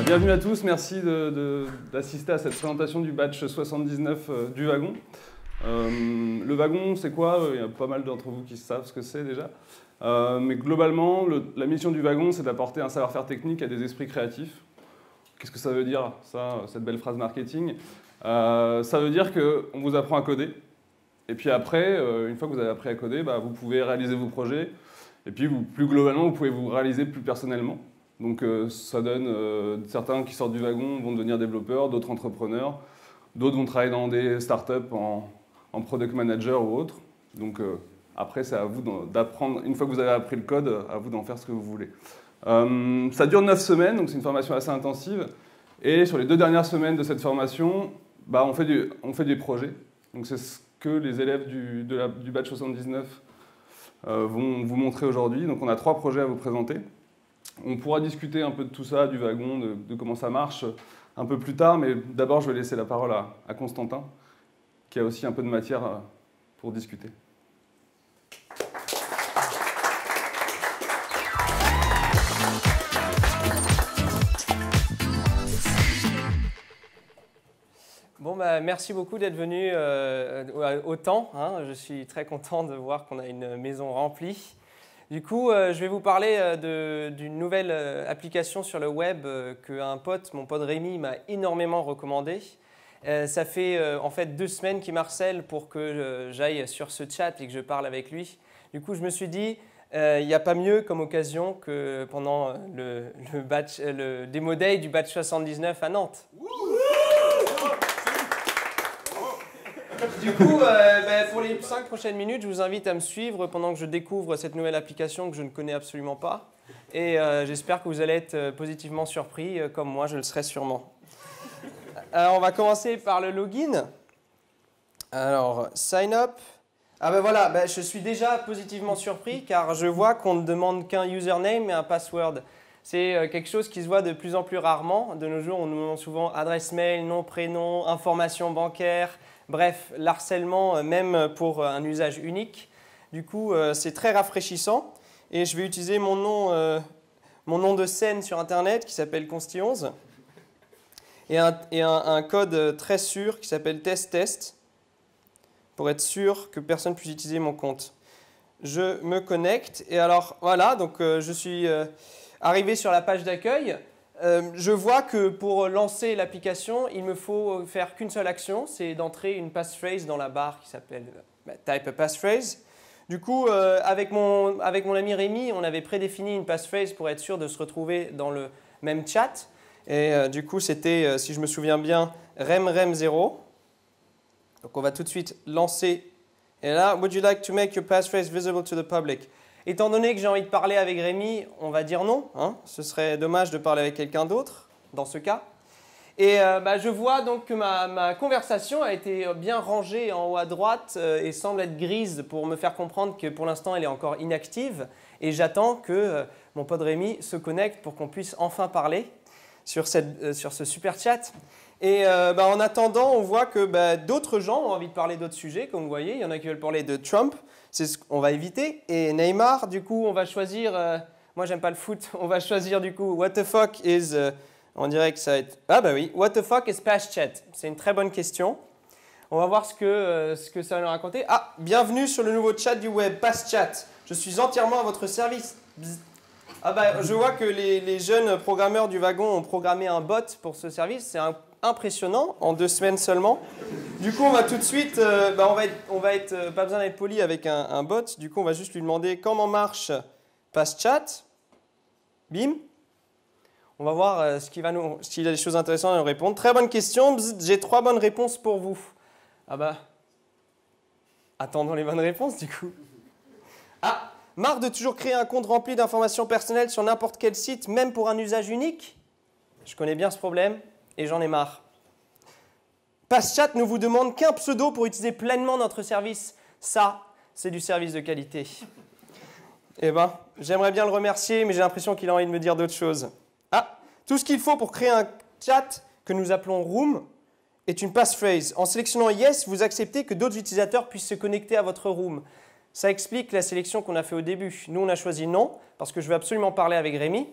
Bienvenue à tous, merci d'assister à cette présentation du batch 79 du wagon. Le wagon, c'est quoi? Il y a pas mal d'entre vous qui savent ce que c'est déjà. Mais globalement, la mission du wagon, c'est d'apporter un savoir-faire technique à des esprits créatifs. Qu'est-ce que ça veut dire, ça, cette belle phrase marketing? Ça veut dire qu'on vous apprend à coder. Et puis après, une fois que vous avez appris à coder, vous pouvez réaliser vos projets. Et puis, plus globalement, vous pouvez vous réaliser plus personnellement. Donc ça donne, certains qui sortent du wagon vont devenir développeurs, d'autres entrepreneurs, d'autres vont travailler dans des startups en product manager ou autre. Donc après, c'est à vous d'apprendre, une fois que vous avez appris le code, à vous d'en faire ce que vous voulez. Ça dure 9 semaines, donc c'est une formation assez intensive. Et sur les 2 dernières semaines de cette formation, on fait des projets. Donc c'est ce que les élèves du batch 79 vont vous montrer aujourd'hui. Donc on a 3 projets à vous présenter. On pourra discuter un peu de tout ça, du wagon, de comment ça marche un peu plus tard, mais d'abord je vais laisser la parole à Constantin, qui a aussi un peu de matière pour discuter. Bon, merci beaucoup d'être venu autant. Je suis très content de voir qu'on a une maison remplie. Du coup, je vais vous parler d'une nouvelle application sur le web qu'un pote, mon pote Rémi, m'a énormément recommandé. Ça fait en fait 2 semaines qu'il m'harcèle pour que j'aille sur ce chat et que je parle avec lui. Du coup, je me suis dit, il n'y a pas mieux comme occasion que pendant le Demo Day du batch 79 à Nantes. Du coup, pour les 5 prochaines minutes, je vous invite à me suivre pendant que je découvre cette nouvelle application que je ne connais absolument pas. Et j'espère que vous allez être positivement surpris, comme moi je le serai sûrement. Alors, on va commencer par le login. Alors, sign up. Voilà, je suis déjà positivement surpris car je vois qu'on ne demande qu'un username et un password. C'est quelque chose qui se voit de plus en plus rarement. De nos jours, on nous demande souvent adresse mail, nom, prénom, information bancaire. Bref, l'harcèlement même pour un usage unique. Du coup, c'est très rafraîchissant. Et je vais utiliser mon nom de scène sur Internet qui s'appelle Consti11 et un code très sûr qui s'appelle test pour être sûr que personne ne puisse utiliser mon compte. Je me connecte et alors voilà, donc je suis arrivé sur la page d'accueil. Je vois que pour lancer l'application, il me faut faire qu'une seule action, c'est d'entrer une passphrase dans la barre qui s'appelle Type a passphrase. Du coup, avec mon ami Rémi, on avait prédéfini une passphrase pour être sûr de se retrouver dans le même chat. Et du coup, c'était, si je me souviens bien, rem0. Donc on va tout de suite lancer. Et là, would you like to make your passphrase visible to the public? Étant donné que j'ai envie de parler avec Rémi, on va dire non. Ce serait dommage de parler avec quelqu'un d'autre dans ce cas. Et je vois donc que ma conversation a été bien rangée en haut à droite et semble être grise pour me faire comprendre que pour l'instant elle est encore inactive. Et j'attends que mon pote Rémi se connecte pour qu'on puisse enfin parler sur ce super chat. Et en attendant, on voit que d'autres gens ont envie de parler d'autres sujets. Comme vous voyez, il y en a qui veulent parler de Trump. C'est ce qu'on va éviter. Et Neymar, du coup, on va choisir... moi, j'aime pas le foot. On va choisir, du coup, what the fuck is... on dirait que ça va être... oui. What the fuck is PassChat? C'est une très bonne question. On va voir ce que ça va nous raconter. Bienvenue sur le nouveau chat du web, PassChat. Je suis entièrement à votre service. Bzz. Je vois que les jeunes programmeurs du wagon ont programmé un bot pour ce service. C'est impressionnant, en 2 semaines seulement. Du coup, on va tout de suite, on va être pas besoin d'être poli avec un bot. Du coup, on va juste lui demander comment marche PassChat. Bim. On va voir s'il a des choses intéressantes à nous répondre. Très bonne question. J'ai 3 bonnes réponses pour vous. Attendons les bonnes réponses du coup. Marre de toujours créer un compte rempli d'informations personnelles sur n'importe quel site, même pour un usage unique? Je connais bien ce problème et j'en ai marre. PassChat ne vous demande qu'un pseudo pour utiliser pleinement notre service. Ça, c'est du service de qualité. J'aimerais bien le remercier, mais j'ai l'impression qu'il a envie de me dire d'autres choses. Tout ce qu'il faut pour créer un chat que nous appelons Room est une passphrase. En sélectionnant Yes, vous acceptez que d'autres utilisateurs puissent se connecter à votre Room. Ça explique la sélection qu'on a fait au début. Nous, on a choisi non, parce que je veux absolument parler avec Rémi.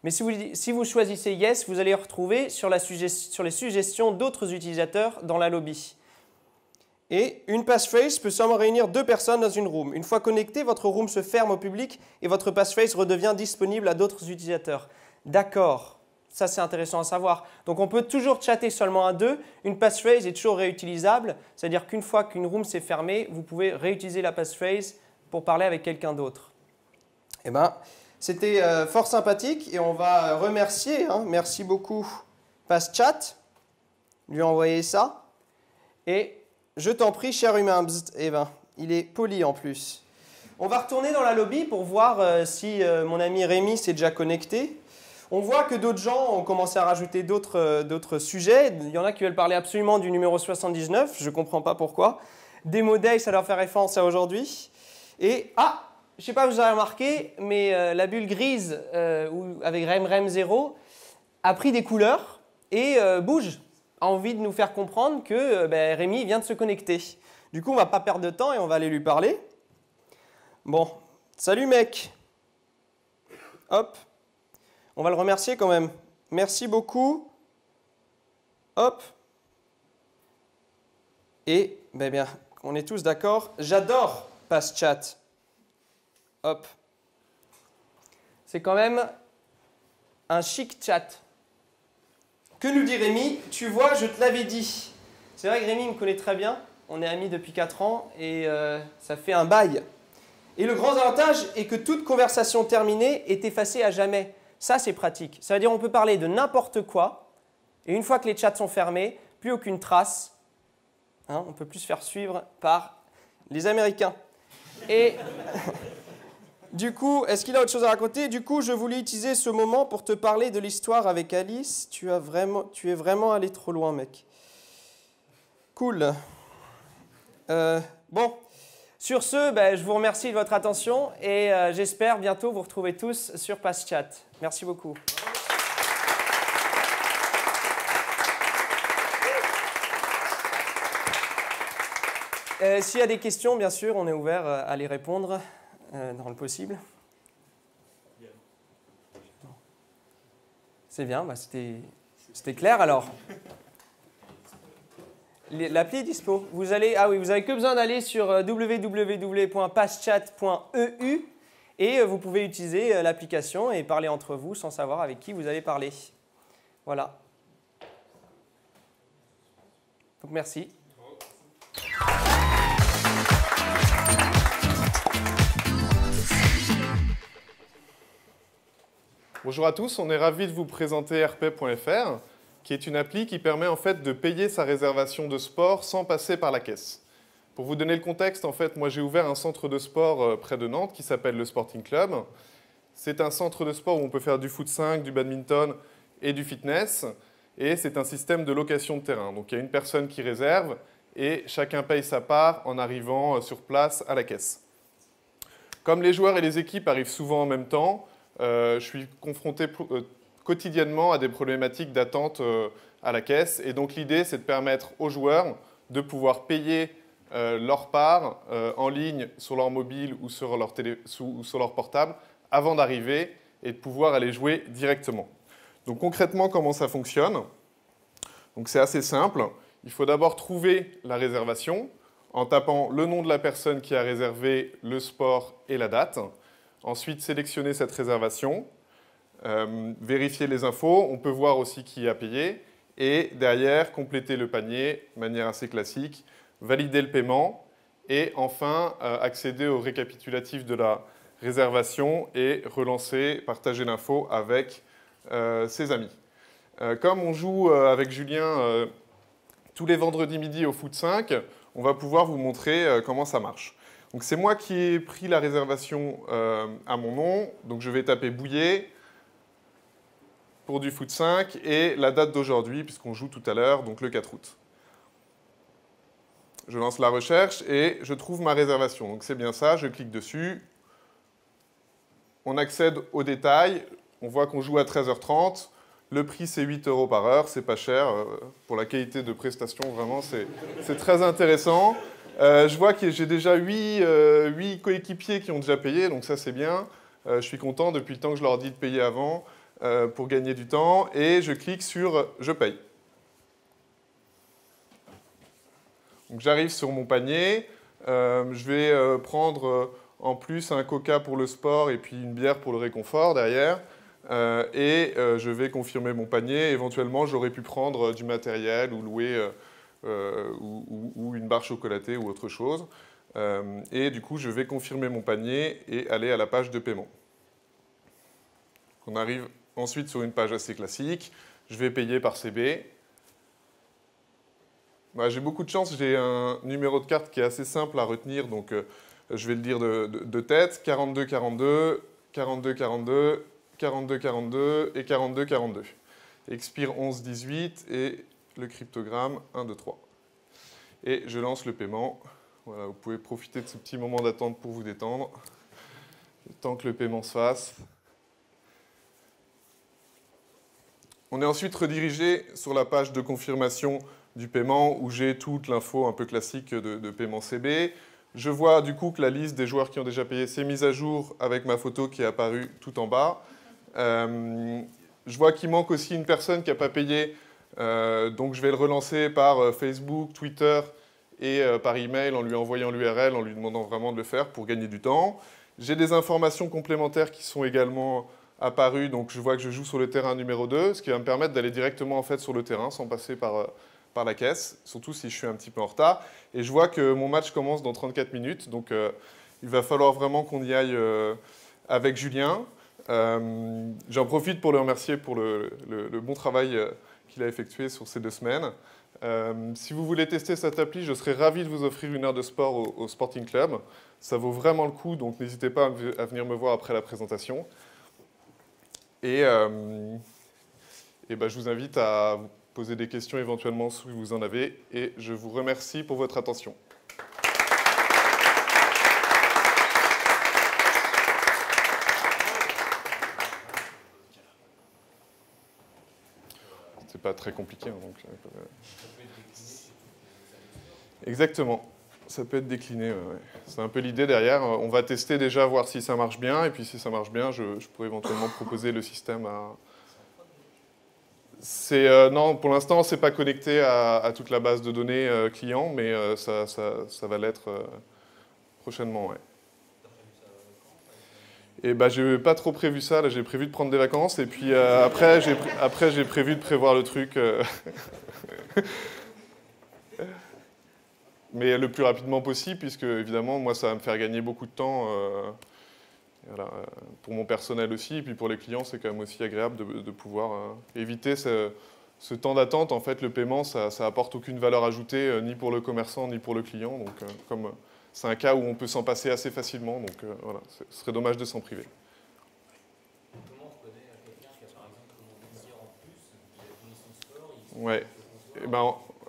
Mais si vous choisissez Yes, vous allez retrouver sur les suggestions d'autres utilisateurs dans la lobby. Et une passphrase peut seulement réunir 2 personnes dans une room. Une fois connecté, votre room se ferme au public et votre passphrase redevient disponible à d'autres utilisateurs. D'accord, ça c'est intéressant à savoir. Donc on peut toujours chatter seulement à 2. Une passphrase est toujours réutilisable, c'est-à-dire qu'une fois qu'une room s'est fermée, vous pouvez réutiliser la passphrase pour parler avec quelqu'un d'autre. Eh bien, c'était fort sympathique et on va remercier, merci beaucoup PassChat, lui envoyer ça. Et je t'en prie, cher humain, eh ben, il est poli en plus. On va retourner dans la lobby pour voir si mon ami Rémi s'est déjà connecté. On voit que d'autres gens ont commencé à rajouter d'autres sujets. Il y en a qui veulent parler absolument du numéro 79, je ne comprends pas pourquoi. Demo Day, ça leur fait référence à aujourd'hui. Et, je ne sais pas si vous avez remarqué, mais la bulle grise avec REM 0 a pris des couleurs et bouge. A envie de nous faire comprendre que Rémi vient de se connecter. Du coup, on ne va pas perdre de temps et on va aller lui parler. Bon, salut mec. Hop. On va le remercier quand même. Merci beaucoup. Hop. Et, bien, on est tous d'accord. J'adore PassChat. Hop. C'est quand même un chic chat. Que nous dit Rémi? Tu vois, je te l'avais dit. C'est vrai que Rémi me connaît très bien. On est amis depuis 4 ans et ça fait un bail. Et le grand avantage est que toute conversation terminée est effacée à jamais. Ça, c'est pratique. Ça veut dire qu'on peut parler de n'importe quoi et une fois que les chats sont fermés, plus aucune trace. On ne peut plus se faire suivre par les Américains. Et du coup, est-ce qu'il a autre chose à raconter? Du coup, je voulais utiliser ce moment pour te parler de l'histoire avec Alice. Tu es vraiment allé trop loin, mec. Cool. Bon, sur ce, je vous remercie de votre attention et j'espère bientôt vous retrouver tous sur PassChat. Merci beaucoup. S'il y a des questions, bien sûr, on est ouvert à les répondre. Dans le possible. C'est bien, c'était clair alors. L'appli est dispo. Vous avez que besoin d'aller sur www.passchat.eu et vous pouvez utiliser l'application et parler entre vous sans savoir avec qui vous allez parler. Voilà. Donc merci. Bonjour à tous, on est ravis de vous présenter rp.fr, qui est une appli qui permet en fait de payer sa réservation de sport sans passer par la caisse. Pour vous donner le contexte, en fait, moi j'ai ouvert un centre de sport près de Nantes qui s'appelle le Sporting Club. C'est un centre de sport où on peut faire du foot 5, du badminton et du fitness. Et c'est un système de location de terrain. Donc il y a une personne qui réserve et chacun paye sa part en arrivant sur place à la caisse. Comme les joueurs et les équipes arrivent souvent en même temps, je suis confronté quotidiennement à des problématiques d'attente à la caisse. Et donc l'idée, c'est de permettre aux joueurs de pouvoir payer leur part en ligne sur leur mobile ou sur leur portable avant d'arriver et de pouvoir aller jouer directement. Donc concrètement, comment ça fonctionne? Donc c'est assez simple. Il faut d'abord trouver la réservation en tapant le nom de la personne qui a réservé le sport et la date. Ensuite, sélectionner cette réservation, vérifier les infos. On peut voir aussi qui a payé. Et derrière, compléter le panier de manière assez classique, valider le paiement et enfin accéder au récapitulatif de la réservation et relancer, partager l'info avec ses amis. Comme on joue avec Julien tous les vendredis midi au foot 5, on va pouvoir vous montrer comment ça marche. Donc c'est moi qui ai pris la réservation à mon nom, donc je vais taper Bouillet pour du foot 5 et la date d'aujourd'hui, puisqu'on joue tout à l'heure, donc le 4 août. Je lance la recherche et je trouve ma réservation. Donc c'est bien ça, je clique dessus. On accède aux détails, on voit qu'on joue à 13h30. Le prix, c'est 8 € par heure, c'est pas cher. Pour la qualité de prestation, vraiment, c'est très intéressant. Je vois que j'ai déjà 8 coéquipiers qui ont déjà payé, donc ça, c'est bien. Je suis content, depuis le temps que je leur dis de payer avant. pour gagner du temps et je clique sur « Je paye ». Donc j'arrive sur mon panier, je vais prendre en plus un coca pour le sport et puis une bière pour le réconfort derrière. Je vais confirmer mon panier. Éventuellement, j'aurais pu prendre du matériel ou louer ou une barre chocolatée ou autre chose. Et du coup, je vais confirmer mon panier et aller à la page de paiement. On arrive ensuite sur une page assez classique. Je vais payer par CB. J'ai beaucoup de chance, j'ai un numéro de carte qui est assez simple à retenir, donc je vais le dire de tête. 42 42, 42 42, 42 42 et 42 42. Expire 11 18 et le cryptogramme 1 2 3. Et je lance le paiement. Voilà, vous pouvez profiter de ce petit moment d'attente pour vous détendre, le temps que le paiement se fasse. On est ensuite redirigé sur la page de confirmation du paiement où j'ai toute l'info un peu classique de paiement CB. Je vois du coup que la liste des joueurs qui ont déjà payé s'est mise à jour avec ma photo qui est apparue tout en bas. Je vois qu'il manque aussi une personne qui n'a pas payé, donc je vais le relancer par Facebook, Twitter et par email en lui envoyant l'URL, en lui demandant vraiment de le faire pour gagner du temps. J'ai des informations complémentaires qui sont également apparues, donc je vois que je joue sur le terrain numéro 2, ce qui va me permettre d'aller directement en fait, sur le terrain sans passer par la caisse, surtout si je suis un petit peu en retard. Et je vois que mon match commence dans 34 minutes, donc il va falloir vraiment qu'on y aille avec Julien. J'en profite pour le remercier pour le bon travail qu'il a effectué sur ces 2 semaines. Si vous voulez tester cette appli, je serais ravi de vous offrir une heure de sport au Sporting Club. Ça vaut vraiment le coup, donc n'hésitez pas à venir me voir après la présentation. Et je vous invite à vous poser des questions éventuellement si vous en avez. Et je vous remercie pour votre attention. C'est pas très compliqué. Hein, donc, exactement. Ça peut être décliné. Ouais. C'est un peu l'idée derrière. On va tester déjà, voir si ça marche bien. Et puis si ça marche bien, je pourrais éventuellement proposer le système à... non, pour l'instant, ce n'est pas connecté à toute la base de données client, mais ça va l'être prochainement. Ouais. Et je n'ai pas trop prévu ça. Là, j'ai prévu de prendre des vacances. Et puis après, j'ai prévu de prévoir le truc. Mais le plus rapidement possible, puisque évidemment, moi, ça va me faire gagner beaucoup de temps voilà, pour mon personnel aussi. Et puis pour les clients, c'est quand même aussi agréable de pouvoir éviter ce temps d'attente. En fait, le paiement, ça apporte aucune valeur ajoutée, ni pour le commerçant, ni pour le client. Donc, comme c'est un cas où on peut s'en passer assez facilement, donc voilà, ce serait dommage de s'en priver. Comment on reconnaît quelqu'un qui a par exemple commandé 10 heures en plus, il a fini son sport, Ouais.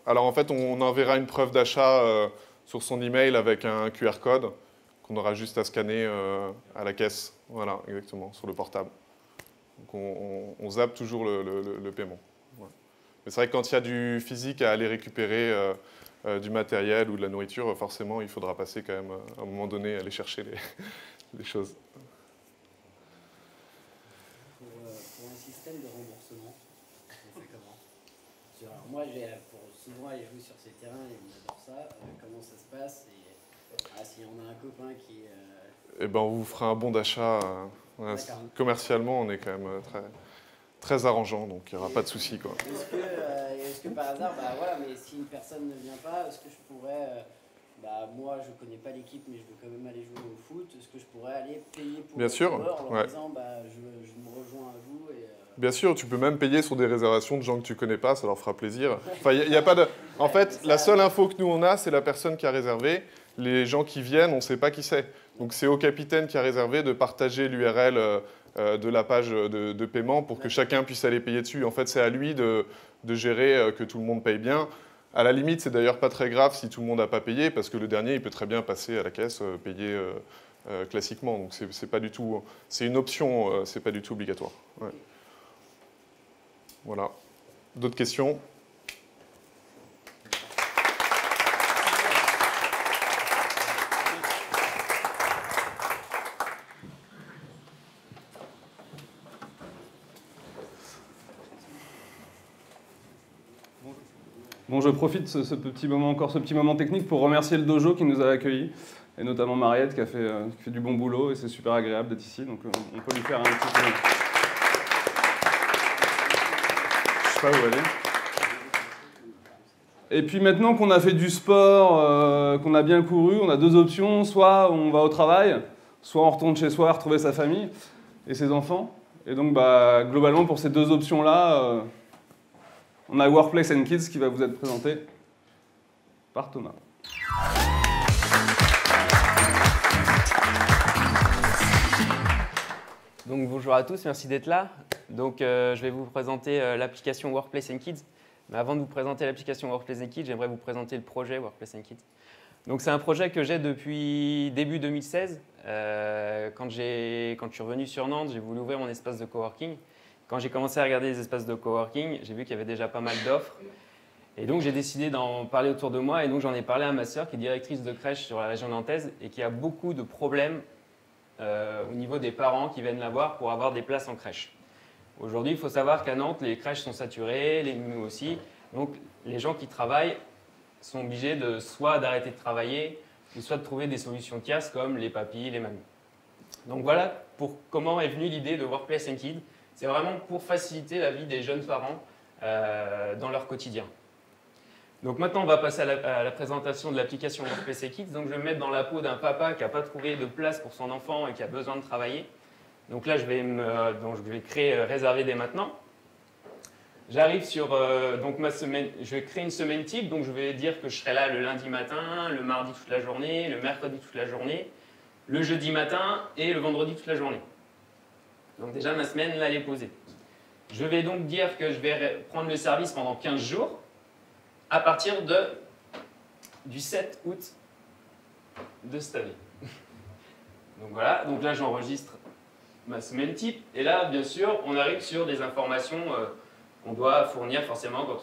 Alors en fait, on enverra une preuve d'achat sur son email avec un QR code qu'on aura juste à scanner à la caisse. Voilà, exactement, sur le portable. Donc on zappe toujours le paiement. Ouais. Mais c'est vrai que quand il y a du physique à aller récupérer du matériel ou de la nourriture, forcément, il faudra passer quand même à un moment donné aller chercher les choses. Pour un système de remboursement, on fait comment? Alors moi, souvent aller jouer sur ces terrains et on adore ça. Comment ça se passe? Et si on a un copain qui... On vous fera un bon d'achat. Commercialement, on est quand même très arrangeant, donc il n'y aura pas de souci. Est-ce que par hasard, mais si une personne ne vient pas, est-ce que je pourrais... moi, je ne connais pas l'équipe, mais je veux quand même aller jouer au foot. Est-ce que je pourrais aller payer pour Bien le sûr, joueur en leur disant, je me rejoins à vous Bien sûr, tu peux même payer sur des réservations de gens que tu ne connais pas, ça leur fera plaisir. Enfin, y a pas de... En fait, la seule info que nous on a, c'est la personne qui a réservé. Les gens qui viennent, on ne sait pas qui c'est. Donc c'est au capitaine qui a réservé de partager l'URL de la page de paiement pour que chacun puisse aller payer dessus. En fait, c'est à lui de gérer que tout le monde paye bien. À la limite, c'est d'ailleurs pas très grave si tout le monde n'a pas payé, parce que le dernier, il peut très bien passer à la caisse, payer classiquement. Donc c'est pas du tout... C'est une option, c'est pas du tout obligatoire. Ouais. Voilà. D'autres questions ? Bon, je profite de ce petit moment technique pour remercier le dojo qui nous a accueillis, et notamment Mariette qui fait du bon boulot, et c'est super agréable d'être ici, donc on peut lui faire un petit peu... Je sais pas où aller. Et puis maintenant qu'on a fait du sport, qu'on a bien couru, on a deux options, soit on va au travail, soit on retourne chez soi retrouver sa famille et ses enfants. Et donc globalement pour ces deux options-là, on a Workplace and Kids qui va vous être présenté par Thomas. Donc bonjour à tous, merci d'être là. Donc je vais vous présenter l'application Workplace and Kids. Mais avant de vous présenter l'application Workplace and Kids, j'aimerais vous présenter le projet Workplace and Kids. Donc c'est un projet que j'ai depuis début 2016. Quand je suis revenu sur Nantes, j'ai voulu ouvrir mon espace de coworking. Quand j'ai commencé à regarder les espaces de coworking, j'ai vu qu'il y avait déjà pas mal d'offres. Et donc j'ai décidé d'en parler autour de moi. Et donc j'en ai parlé à ma sœur qui est directrice de crèche sur la région nantaise et qui a beaucoup de problèmes au niveau des parents qui viennent la voir pour avoir des places en crèche. Aujourd'hui, il faut savoir qu'à Nantes, les crèches sont saturées, les nounous aussi. Donc les gens qui travaillent sont obligés soit d'arrêter de travailler ou soit de trouver des solutions tierces comme les papis, les mamies. Donc voilà comment est venue l'idée de Workplace and Kids. C'est vraiment pour faciliter la vie des jeunes parents dans leur quotidien. Donc maintenant, on va passer à la présentation de l'application Workplace and Kids. Donc je vais me mettre dans la peau d'un papa qui n'a pas trouvé de place pour son enfant et qui a besoin de travailler. Donc là, je vais créer réserver dès maintenant. J'arrive sur donc ma semaine, je vais créer une semaine type, donc je vais dire que je serai là le lundi matin, le mardi toute la journée, le mercredi toute la journée, le jeudi matin et le vendredi toute la journée. Donc déjà, ma semaine, là, elle est posée. Je vais donc dire que je vais prendre le service pendant 15 jours à partir du 7 août de cette année. Donc voilà, donc là, j'enregistre ma semaine type. Et là, bien sûr, on arrive sur des informations qu'on doit fournir forcément quand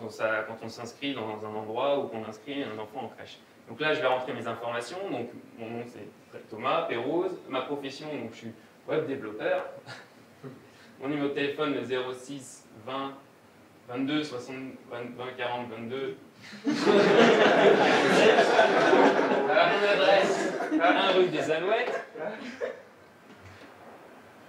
on s'inscrit dans un endroit ou qu'on inscrit un enfant en crèche. Donc là, je vais rentrer mes informations. Donc, mon nom, c'est Thomas Pérouse. Ma profession, donc, je suis web développeur. Mon numéro de téléphone, le 06 20 22 60 20 40 22. Alors, mon adresse, 1 rue des Alouettes.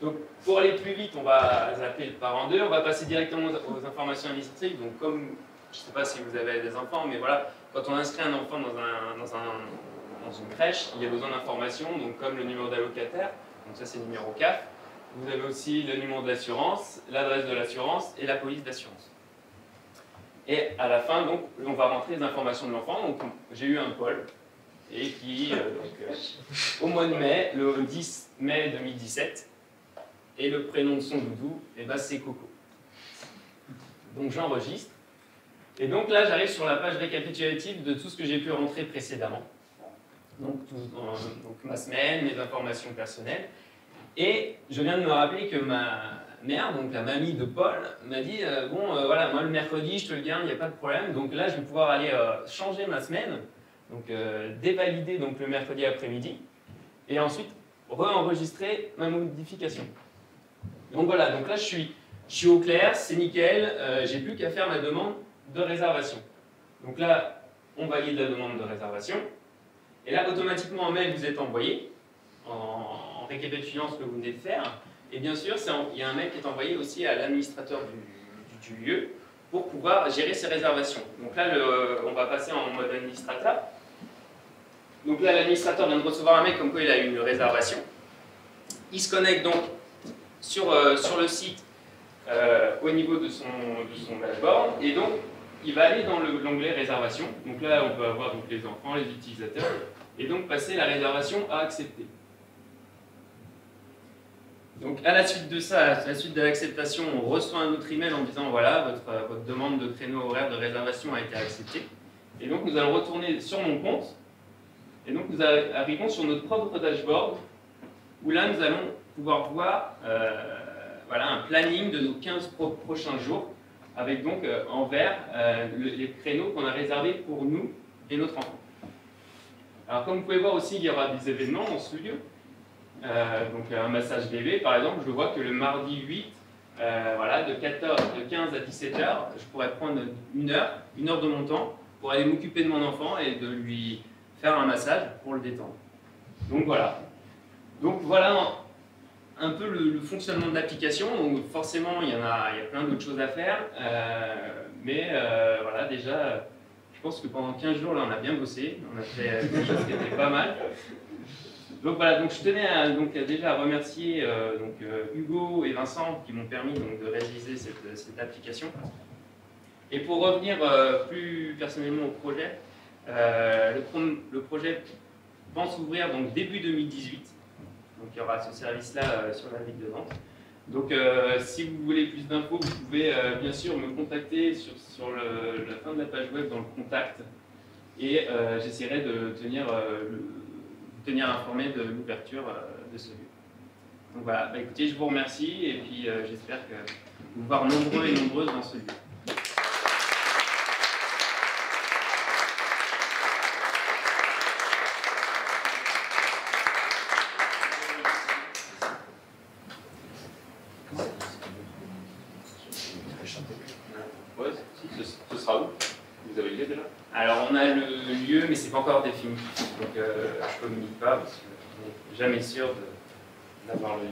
Donc, pour aller plus vite, on va zapper par en deux. On va passer directement aux informations administratives. Donc, comme, je ne sais pas si vous avez des enfants, mais voilà, quand on inscrit un enfant dans une crèche, il y a besoin d'informations, donc comme le numéro d'allocataire, donc ça c'est le numéro CAF. Vous avez aussi le numéro de l'assurance, l'adresse de l'assurance et la police d'assurance. Et à la fin, donc, on va rentrer les informations de l'enfant. Donc, j'ai eu un Paul, et qui, au mois de mai, le 10 mai 2017, et le prénom de son doudou, eh ben, c'est Coco. Donc j'enregistre. Et donc là, j'arrive sur la page récapitulative de tout ce que j'ai pu rentrer précédemment. Donc ma semaine, mes informations personnelles. Et je viens de me rappeler que ma mère, donc la mamie de Paul, m'a dit voilà, moi le mercredi, je te le garde, il n'y a pas de problème. Donc là, je vais pouvoir aller changer ma semaine, donc dévalider donc, le mercredi après-midi, et ensuite re-enregistrer ma modification. Donc voilà, donc là je suis au clair, c'est nickel, j'ai plus qu'à faire ma demande de réservation. Donc là, on valide la demande de réservation, et là automatiquement un mail vous est envoyé en récapitulant ce que vous venez de faire, et bien sûr il y a un mail qui est envoyé aussi à l'administrateur du lieu pour pouvoir gérer ses réservations. Donc là on va passer en mode administrateur. Donc là l'administrateur vient de recevoir un mail comme quoi il a eu une réservation. Il se connecte donc sur le site au niveau de son dashboard, et donc il va aller dans l'onglet réservation. Donc là on peut avoir donc, les enfants, les utilisateurs, et donc passer la réservation à accepter. Donc à la suite de ça, à la suite de l'acceptation, on reçoit un autre email en disant voilà, votre demande de créneau horaire de réservation a été acceptée. Et donc nous allons retourner sur mon compte, et donc nous arrivons sur notre propre dashboard, où là nous allons pouvoir voir voilà, un planning de nos 15 prochains jours, avec donc en vert les créneaux qu'on a réservés pour nous et notre enfant. Alors comme vous pouvez voir aussi, il y aura des événements dans ce lieu. Donc un massage bébé par exemple, je vois que le mardi 8, voilà, de 15 à 17h, je pourrais prendre une heure de mon temps pour aller m'occuper de mon enfant et de lui faire un massage pour le détendre. Donc voilà. Donc voilà un peu le fonctionnement de l'application. Donc forcément, il y a plein d'autres choses à faire. Mais voilà, déjà, je pense que pendant 15 jours, là, on a bien bossé. On a fait quelque chose qui était pas mal. Donc voilà, donc je tenais déjà à remercier Hugo et Vincent qui m'ont permis donc, de réaliser cette application. Et pour revenir plus personnellement au projet, le projet pense ouvrir donc début 2018. Donc il y aura ce service-là sur la ville de Nantes. Donc si vous voulez plus d'infos, vous pouvez bien sûr me contacter sur la fin de la page web dans le contact. Et j'essaierai de tenir informé de l'ouverture de ce lieu. Donc voilà, bah, écoutez, je vous remercie et puis j'espère que vous voir nombreux et nombreuses dans ce lieu. Ouais, ce sera où? Vous avez l'idée déjà? Alors on a le lieu, mais c'est pas encore défini. Donc je communique pas parce que je n'ai jamais sûr d'avoir le lieu.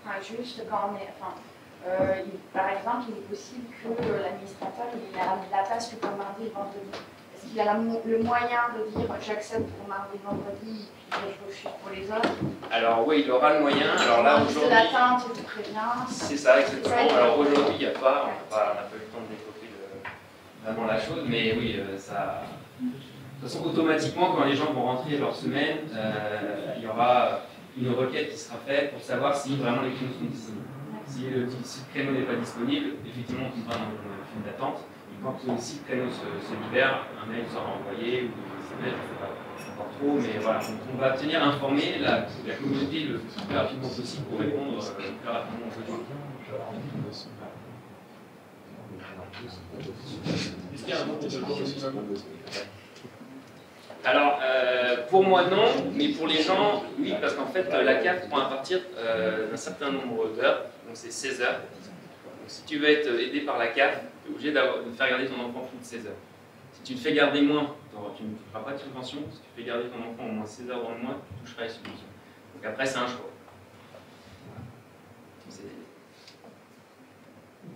Enfin, juste quand on est, par exemple, il est possible que l'administrateur il a la place que pour mardi et vendredi. Est-ce qu'il a le moyen de dire j'accepte pour mardi et vendredi et puis je refuse pour les autres? Alors oui, il aura le moyen. Alors là aujourd'hui, l'attente, je te préviens. c'est ça exactement. Alors aujourd'hui, il n'y a pas, on n'a pas eu le temps de développer vraiment la chose, mais oui, ça. De toute façon, automatiquement, quand les gens vont rentrer leur semaine, il y aura une requête qui sera faite pour savoir si vraiment les créneaux sont disponibles. Si le créneau n'est pas disponible, effectivement, on tombera dans le film d'attente. Et quand si le créneau se libère, un mail sera envoyé ou des SMS, je ne sais pas encore trop, mais voilà. Donc, on va tenir informé la communauté le plus rapidement possible pour répondre le plus rapidement possible. Est-ce qu'il y a un nombre de jours maximum? Alors, pour moi non, mais pour les gens, oui, parce qu'en fait, la CAF prend à partir d'un certain nombre d'heures, donc c'est 16 heures. Donc, si tu veux être aidé par la CAF, tu es obligé de faire garder ton enfant plus de 16 heures. Si tu le fais garder moins, tu ne feras pas de subvention. Si tu fais garder ton enfant au moins 16 heures dans le mois, tu toucheras les subventions. Donc après, c'est un choix.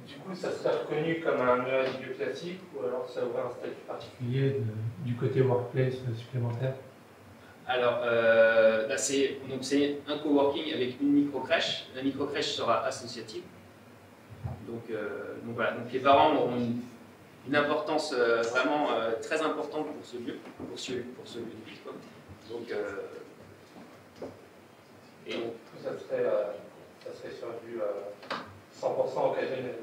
Du coup, ça serait reconnu comme un EAJE classique ou alors ça aurait un statut particulier du côté workplace supplémentaire? Alors, c'est un coworking avec une micro-crèche. La micro-crèche sera associative. Donc voilà, donc les parents auront une importance vraiment très importante pour ce lieu, pour ce lieu de vie. Donc, et donc, ça serait sur du 100% occasionnel.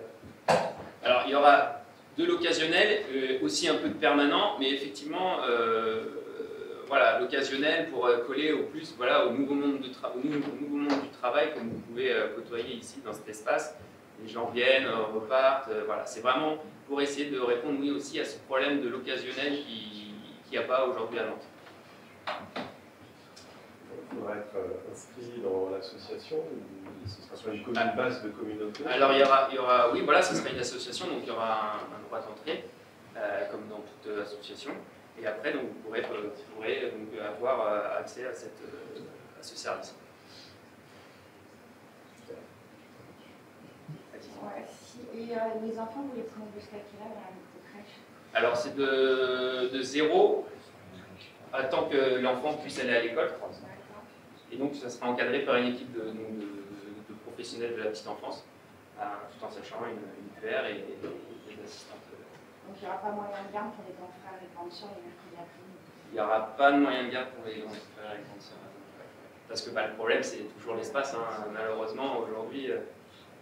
Alors, il y aura de l'occasionnel, aussi un peu de permanent, mais effectivement, voilà, l'occasionnel pour coller au plus, voilà, au nouveau monde du travail, comme vous pouvez côtoyer ici dans cet espace. Les gens viennent, repartent, voilà, c'est vraiment pour essayer de répondre, oui, aussi à ce problème de l'occasionnel qu'il n'y a pas aujourd'hui à Nantes. Il faudra être inscrit dans l'association ou ce sera sur une base de communauté? Alors il y aura, oui, voilà, ce sera une association, donc il y aura un droit d'entrée, comme dans toute association. Et après, donc, vous pourrez donc, avoir accès à ce service. Ouais, et les enfants, vous les prenez jusqu'à quel âge à la micro-crèche? Alors c'est de 0 à tant que l'enfant puisse aller à l'école. Et donc ça sera encadré par une équipe de professionnels de la petite enfance, tout en sachant une PR et des assistantes. Donc il n'y aura pas moyen de garde pour les grands frères et les grandes sœurs les mercredis après-midi? Il n'y aura pas de moyen de garde pour les grands frères et les grandes sœurs. Parce que le problème c'est toujours l'espace. Hein. Malheureusement aujourd'hui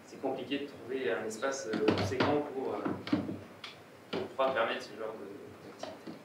c'est compliqué de trouver un espace conséquent pour pouvoir permettre ce genre d'activité.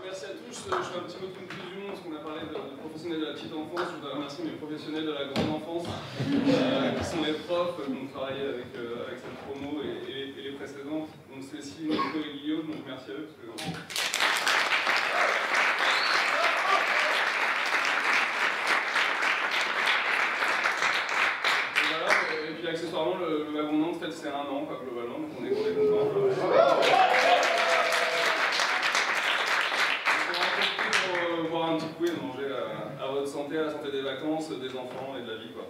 Merci à tous. Je fais un petit mot de conclusion parce qu'on a parlé de professionnels de la petite enfance. Je voudrais remercier mes professionnels de la grande enfance qui sont les profs qui ont travaillé avec cette promo et les précédentes. Donc Cécile, Nico et Guillaume, donc merci à eux. Parce que... accessoirement, le wagon Nantes fête ses 1 an, quoi, globalement, donc on est contents. Boire un petit coup et manger à votre santé, à la santé des vacances, des enfants et de la vie, quoi.